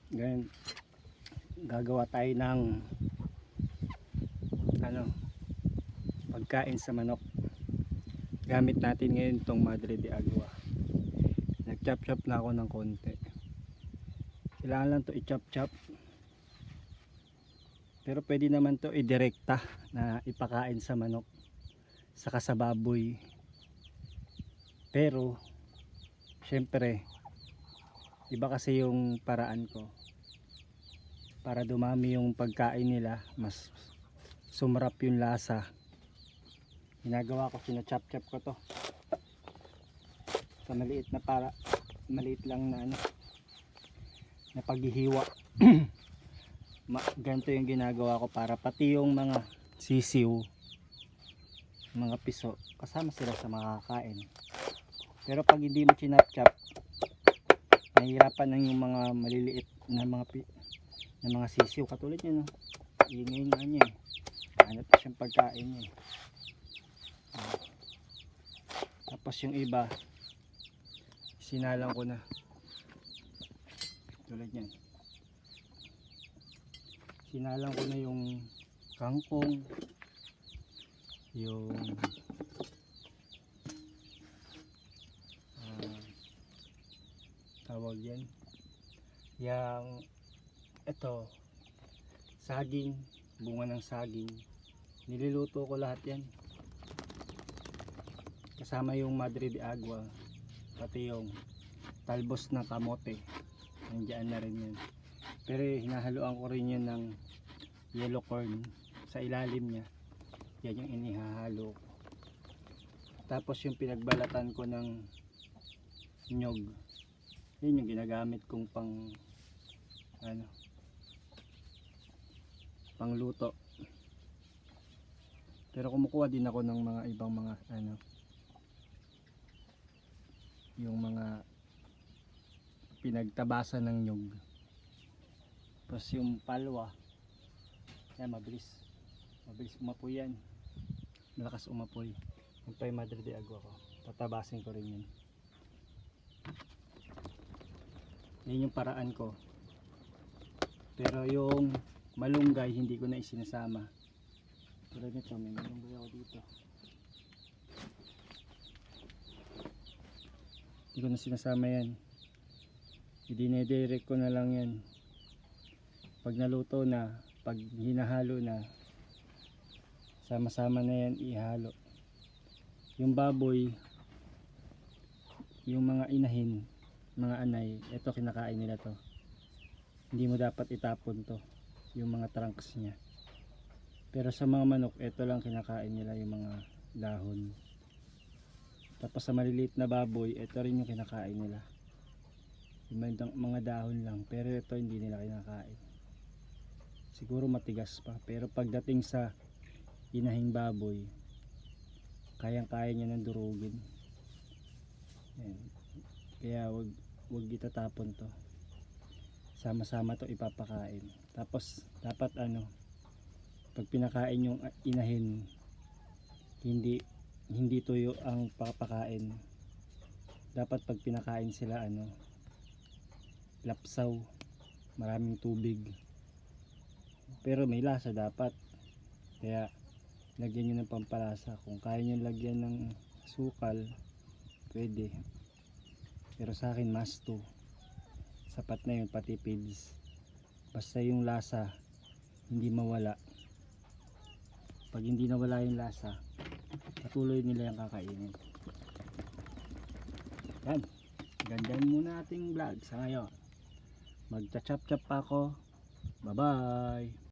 Ngayon, gagawa tayo ng pagkain sa manok. Gamit natin ngayon itong Madre de Agua. Nag-chop-chop na ako ng konti. Kailangan lang to i-chop-chop. Pero pwede naman to i-direkta na ipakain sa manok, saka sa baboy. Pero syempre iba kasi yung paraan ko para dumami yung pagkain nila, mas sumarap yung lasa. Ginagawa ko, sina-chop-chop ko to sa maliit na, para maliit lang na na paghihiwa. Ganito yung ginagawa ko para pati yung mga sisiw, mga piso, kasama sila sa makakain. Pero pag hindi mo chinap-chop, nahihirapan lang yung mga maliliit na mga sisiw. Katulad nyo, no? Ingay nga niya eh. Hanap pa siyang pagkain niya eh. Tapos yung iba, sinalang ko na. Tulad yan. Sinalang ko na yung kangkong, yung tawag yan, yung ito, saging, bunga ng saging. Niluluto ko lahat yan, kasama yung Madre de Agua, pati yung talbos ng kamote, nandiyan na rin yan. Pero hinahaluan ko rin yan ng yellow corn sa ilalim niya. Yan yung inihahalo ko. Tapos yung pinagbalatan ko ng nyog, yun yung ginagamit kong pangluto. Pero kumukuha din ako ng mga ibang mga yung mga pinagtabasan ng nyog. Tapos yung palwa, yan, mabilis umapoy yan, malakas umapoy. Yung pa yung Madre de Agua ko, tatabasin ko rin yun. Yan yung paraan ko. Pero yung malunggay hindi ko na isinasama. Tulad nito, may malunggay ako dito, hindi ko na sinasama yan. Idine-direct ko na lang yan. Pag naluto na, pag hinahalo na, sama-sama na yan ihalo. Yung baboy, yung mga inahin, mga anay, ito kinakain nila to. Hindi mo dapat itapon to, yung mga trunks nya. Pero sa mga manok, ito lang kinakain nila, yung mga dahon. Tapos sa maliliit na baboy, ito rin yung kinakain nila, yung mga dahon lang. Pero ito hindi nila kinakain, siguro matigas pa. Pero pagdating sa inahing baboy, kayang-kaya niya nang durugin. Ayan. Kaya wag itatapon to, sama-sama to ipapakain. Tapos dapat pag pinakain yung inahin, hindi tuyo ang papakain. Dapat pag pinakain sila lapsaw, maraming tubig. Pero may lasa dapat, kaya lagyan nyo ng pampalasa. Kung kaya nyo lagyan ng sukal, pwede. Pero sa akin must to, sapat na yun, pati pids. Basta yung lasa hindi mawala. Pag hindi nawala yung lasa, patuloy nila yung kakainin. Yan, ganyan muna ating vlog sa ngayon. Magcha-chop-chop pa ako. Bye bye.